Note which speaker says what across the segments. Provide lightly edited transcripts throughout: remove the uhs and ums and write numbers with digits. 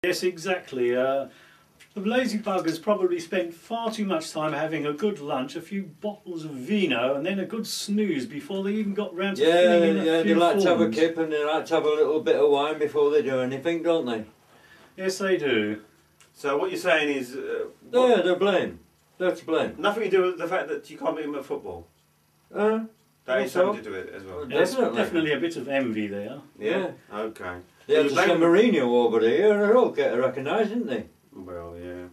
Speaker 1: Yes, exactly. The lazy buggers probably spent far too much time having a good lunch, a few bottles of vino, and then a good snooze before they even got round to filling in a few
Speaker 2: they like to have a
Speaker 1: forms.
Speaker 2: kip and they like to have a little bit of wine before they do anything, don't they?
Speaker 1: Yes, they do.
Speaker 3: So what you're saying is...
Speaker 2: yeah, they're blame. They're to blame.
Speaker 3: Nothing to do with the fact that you can't beat them at football? That is something to do with it as well.
Speaker 1: There's definitely a bit of envy there.
Speaker 3: Yeah? Okay.
Speaker 2: They had to send Mourinho over there and they'll get recognised, didn't they?
Speaker 3: Well, yeah.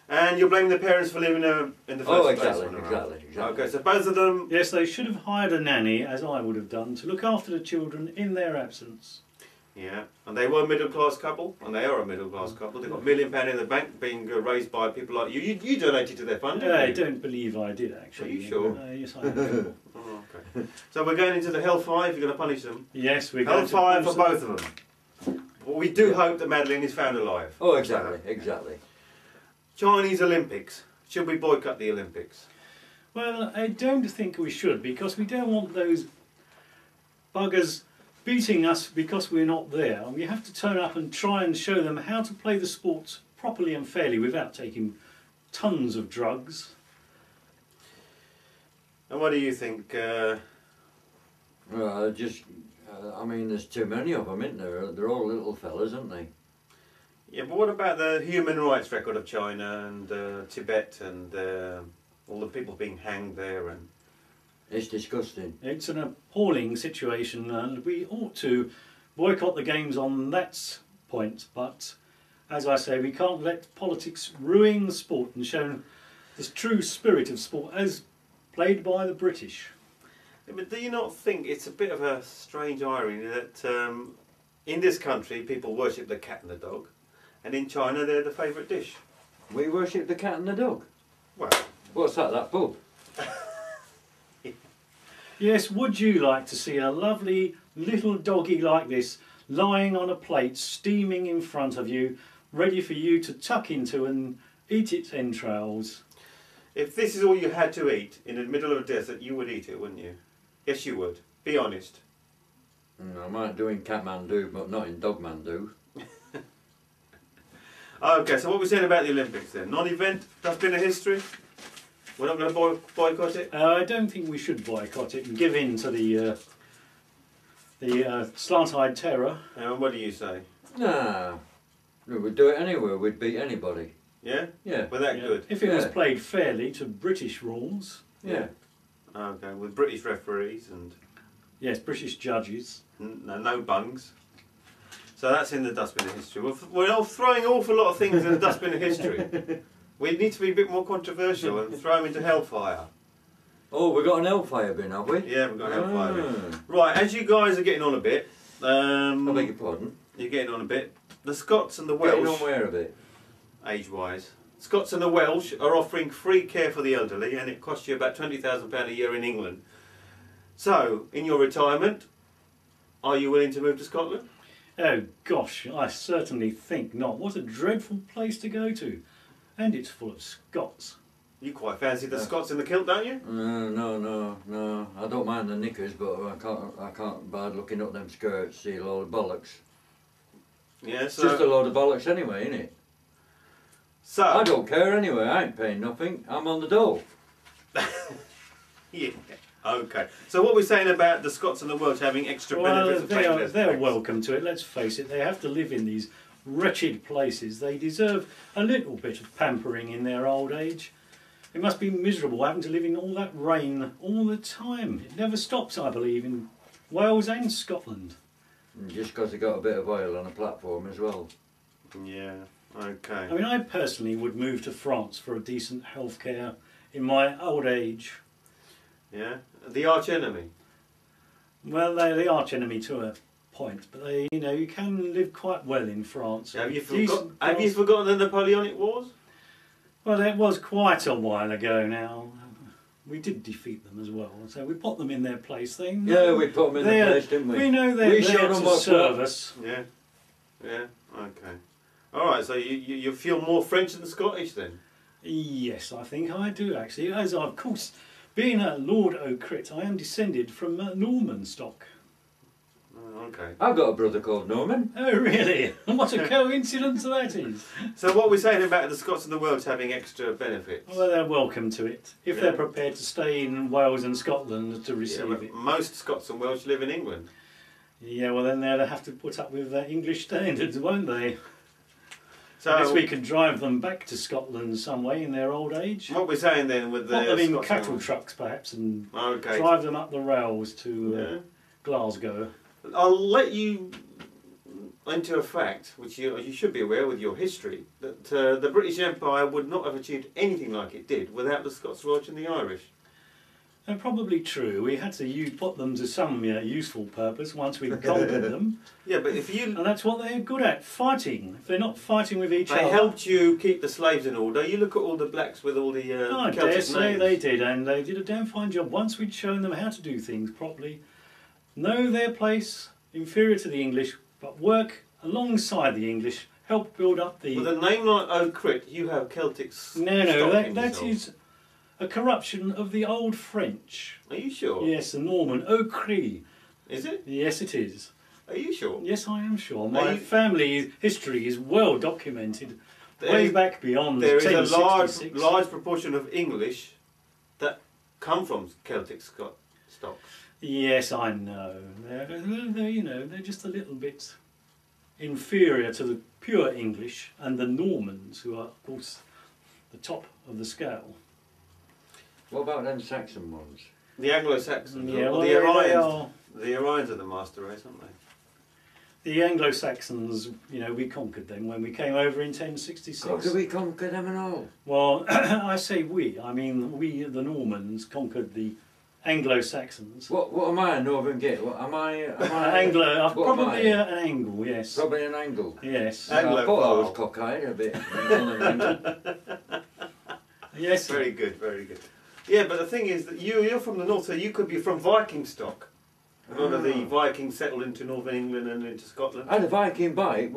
Speaker 3: And you're blaming the parents for leaving them in the first place?
Speaker 2: Exactly.
Speaker 3: Okay, so both of them...
Speaker 1: Yes, they should have hired a nanny, as I would have done, to look after the children in their absence.
Speaker 3: Yeah, and they were a middle-class couple, and they are a middle-class couple. They've got £1 million in the bank being raised by people like you. You donated to their fund, didn't you?
Speaker 1: I don't believe I did, actually.
Speaker 3: Are you sure?
Speaker 1: Yes, I am.
Speaker 3: Oh, okay. So we're going into the hellfire, if you're going to punish them?
Speaker 1: Yes, we're going to...
Speaker 3: Hellfire for both of them. Well, we do hope that Madeleine is found alive.
Speaker 2: Oh, exactly.
Speaker 3: Chinese Olympics. Should we boycott the Olympics?
Speaker 1: Well, I don't think we should, because we don't want those buggers beating us because we're not there. We have to turn up and try and show them how to play the sports properly and fairly without taking tons of drugs.
Speaker 3: And what do you think?
Speaker 2: Well, I mean, there's too many of them, isn't there? They're all little fellas, aren't they?
Speaker 3: Yeah, but what about the human rights record of China and Tibet and all the people being hanged there? And
Speaker 2: it's disgusting.
Speaker 1: It's an appalling situation, and we ought to boycott the games on that point, but as I say, we can't let politics ruin the sport and show the true spirit of sport as played by the British.
Speaker 3: Yeah, but do you not think it's a bit of a strange irony that in this country people worship the cat and the dog, and in China they're the favourite dish?
Speaker 2: We worship the cat and the dog.
Speaker 3: Well,
Speaker 2: what's that pub?
Speaker 1: Yes, would you like to see a lovely little doggy like this lying on a plate, steaming in front of you, ready for you to tuck into and eat its entrails?
Speaker 3: If this is all you had to eat in the middle of a desert, you would eat it, wouldn't you? Yes, you would. Be honest.
Speaker 2: I might do in Kathmandu, but not in Dogmandu.
Speaker 3: Okay, so what we're saying about the Olympics then? Non-event, dustbin of history? We're not going to boycott it?
Speaker 1: I don't think we should boycott it and give in to the slant-eyed terror.
Speaker 3: And what do you say?
Speaker 2: Nah, we'd do it anywhere, we'd beat anybody.
Speaker 3: Yeah?
Speaker 2: Yeah.
Speaker 3: We're that good?
Speaker 1: If it was played fairly to British rules.
Speaker 2: Yeah.
Speaker 3: Okay, with British referees and...
Speaker 1: Yes, British judges.
Speaker 3: No bungs. So that's in the dustbin of history. We're all throwing an awful lot of things in the dustbin of history. We need to be a bit more controversial and throw them into hellfire.
Speaker 2: Oh, we've got an hellfire bin, have we?
Speaker 3: Yeah, we've got an hellfire bin. Right, as you guys are getting on a bit...
Speaker 2: I beg your pardon?
Speaker 3: You're getting on a bit. The Scots and the Welsh...
Speaker 2: Getting on where a bit?
Speaker 3: Age-wise. Scots and the Welsh are offering free care for the elderly, and it costs you about £20,000 a year in England. So, in your retirement, are you willing to move to Scotland?
Speaker 1: Oh gosh, I certainly think not. What a dreadful place to go to. And it's full of Scots.
Speaker 3: You quite fancy the Scots in the kilt, don't you?
Speaker 2: No. I don't mind the knickers, but I can't bad looking up them skirts, see a load of bollocks.
Speaker 3: Yeah,
Speaker 2: It's just a load of bollocks anyway, isn't it?
Speaker 3: So
Speaker 2: I don't care anyway, I ain't paying nothing, I'm on the dole.
Speaker 3: Yeah, okay. So what we're saying about the Scots and the Welsh having extra benefits of
Speaker 1: they're welcome to it, let's face it. They have to live in these wretched places. They deserve a little bit of pampering in their old age. It must be miserable having to live in all that rain all the time. It never stops, I believe, in Wales and Scotland.
Speaker 2: Just because they got a bit of oil on a platform as well.
Speaker 3: Yeah, okay.
Speaker 1: I mean, I personally would move to France for a decent healthcare in my old age.
Speaker 3: Yeah, the arch enemy.
Speaker 1: Well, they're the arch enemy to a point, but they, you can live quite well in France.
Speaker 3: Have you forgotten the Napoleonic Wars?
Speaker 1: Well, it was quite a while ago now. We did defeat them as well, so we put them in their place. We
Speaker 2: put them in their place, didn't we?
Speaker 1: We know they're there to serve us.
Speaker 3: Yeah, okay. Alright, so you feel more French than Scottish then?
Speaker 1: Yes, I think I do actually. As of course, being a Lord O'Crit, I am descended from Norman stock.
Speaker 3: Okay.
Speaker 2: I've got a brother called Norman.
Speaker 1: Oh, really? What a coincidence that is.
Speaker 3: So what we're saying about the Scots and the Welsh having extra benefits?
Speaker 1: Well, they're welcome to it, if
Speaker 3: Yeah.
Speaker 1: they're prepared to stay in Wales and Scotland to
Speaker 3: Yeah,
Speaker 1: receive
Speaker 3: but
Speaker 1: it.
Speaker 3: most Scots and Welsh live in England.
Speaker 1: Yeah, well then they'll have to put up with English standards, won't they?
Speaker 3: So
Speaker 1: Unless we can drive them back to Scotland some way in their old age.
Speaker 3: what we're saying then with the
Speaker 1: Put them in
Speaker 3: Scots and
Speaker 1: cattle
Speaker 3: Welsh-
Speaker 1: trucks perhaps and
Speaker 3: Okay.
Speaker 1: drive them up the rails to
Speaker 3: Yeah.
Speaker 1: Glasgow.
Speaker 3: I'll let you into a fact, which you should be aware with your history, that the British Empire would not have achieved anything like it did without the Scots, Welsh and the Irish.
Speaker 1: And probably true. We had to put them to some useful purpose once we'd conquered them.
Speaker 3: Yeah, but if you...
Speaker 1: And that's what they're good at, fighting. If they're not fighting with each
Speaker 3: They
Speaker 1: other...
Speaker 3: helped you keep the slaves in order. You look at all the blacks with all the
Speaker 1: I
Speaker 3: Celtic
Speaker 1: dare say
Speaker 3: names.
Speaker 1: they did, and they did a damn fine job. Once we'd shown them how to do things properly, know their place, inferior to the English, but work alongside the English, help build up the...
Speaker 3: With a name like O'Crit, you have Celtic
Speaker 1: No,
Speaker 3: stock in
Speaker 1: that
Speaker 3: yourself.
Speaker 1: is a corruption of the old French.
Speaker 3: Are you sure?
Speaker 1: Yes, the Norman, O'Crie.
Speaker 3: Is it?
Speaker 1: Yes, it is.
Speaker 3: Are you sure?
Speaker 1: Yes, I am sure.
Speaker 3: Are
Speaker 1: My
Speaker 3: you-
Speaker 1: family history is well documented,
Speaker 3: There
Speaker 1: way
Speaker 3: is-
Speaker 1: back beyond
Speaker 3: There is a
Speaker 1: 1066.
Speaker 3: large proportion of English that come from Celtic stock.
Speaker 1: Yes, I know. They're just a little bit inferior to the pure English and the Normans, who are, of course, the top of the scale.
Speaker 2: What about them Saxon ones?
Speaker 3: The Anglo-Saxons,
Speaker 1: Yeah,
Speaker 3: or
Speaker 1: well,
Speaker 3: the
Speaker 1: they
Speaker 3: Orions.
Speaker 1: are.
Speaker 3: The Orions are the master race, aren't they?
Speaker 1: The Anglo-Saxons, we conquered them when we came over in
Speaker 2: God,
Speaker 1: 1066.
Speaker 2: did we conquer them and all?
Speaker 1: Well, I say we. I mean, we, the Normans, conquered the Anglo-Saxons.
Speaker 2: What am I, a Northern Git? What am I?
Speaker 1: Anglo,
Speaker 2: what am
Speaker 1: probably
Speaker 2: I?
Speaker 1: an angle, yes.
Speaker 2: Probably an angle.
Speaker 1: Yes.
Speaker 3: Anglo
Speaker 2: I thought I was
Speaker 3: file.
Speaker 2: cockeyed a bit. on an angle.
Speaker 1: Yes.
Speaker 3: Very good, very good. Yeah, but the thing is that you're from the north, so you could be from Viking stock. A lot of the Vikings settled into northern England and into Scotland.
Speaker 2: I had a Viking bike.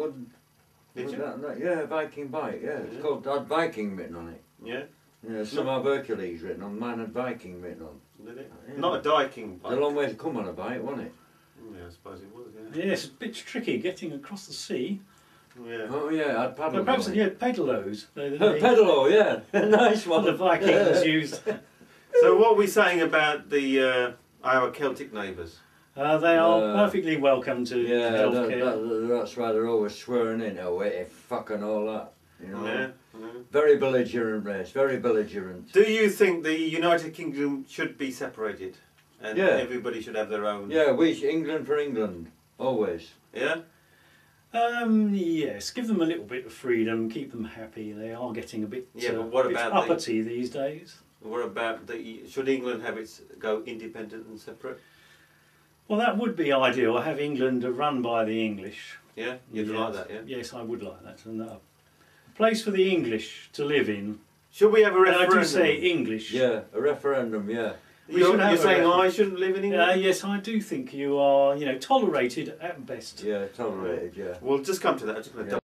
Speaker 3: Did you?
Speaker 2: Yeah, a Viking bike, yeah. It's called, had Viking written on it.
Speaker 3: Yeah,
Speaker 2: Yeah, some have Hercules written on, mine had Viking written on.
Speaker 3: did it?
Speaker 2: Yeah.
Speaker 3: Not a Diking
Speaker 2: It's a
Speaker 3: bike.
Speaker 2: long way to come on a bike, wasn't it?
Speaker 3: Yeah, I suppose it was, yeah.
Speaker 1: Yes, a bit tricky getting across the sea.
Speaker 3: Yeah.
Speaker 2: Oh yeah, I'd paddle.
Speaker 1: But perhaps,
Speaker 2: on
Speaker 1: yeah,
Speaker 2: it.
Speaker 1: pedalos.
Speaker 2: Pedalo, yeah. Nice
Speaker 1: What
Speaker 2: one.
Speaker 1: the Vikings used.
Speaker 3: So what are we saying about the our Celtic neighbours?
Speaker 1: They are perfectly welcome to
Speaker 2: Yeah,
Speaker 1: healthcare.
Speaker 2: that's why they're always swearing in, oh, wait, fuck and all that. You know?
Speaker 3: Yeah.
Speaker 2: Very belligerent race, very belligerent.
Speaker 3: Do you think the United Kingdom should be separated? And
Speaker 2: Yeah.
Speaker 3: everybody should have their own?
Speaker 2: Yeah, England for England, always.
Speaker 3: Yeah?
Speaker 1: Yes, give them a little bit of freedom, keep them happy. They are getting a bit,
Speaker 3: Yeah, but what
Speaker 1: bit
Speaker 3: about
Speaker 1: uppity these days.
Speaker 3: What about should England have its go independent and separate?
Speaker 1: Well, that would be ideal. Have England run by the English.
Speaker 3: Yeah? You'd
Speaker 1: Yes.
Speaker 3: like that, yeah?
Speaker 1: Yes, I would like that. And a place for the English to live in.
Speaker 3: Should we have a
Speaker 1: And
Speaker 3: referendum?
Speaker 1: I do say English.
Speaker 2: Yeah, a referendum, yeah.
Speaker 1: We should have
Speaker 3: You're
Speaker 1: a
Speaker 3: saying
Speaker 1: referendum.
Speaker 3: I shouldn't live in England?
Speaker 1: Yes, I do think you are, tolerated at best.
Speaker 2: Yeah, tolerated, yeah.
Speaker 3: We'll just come to that. I'm just going to
Speaker 2: Yeah.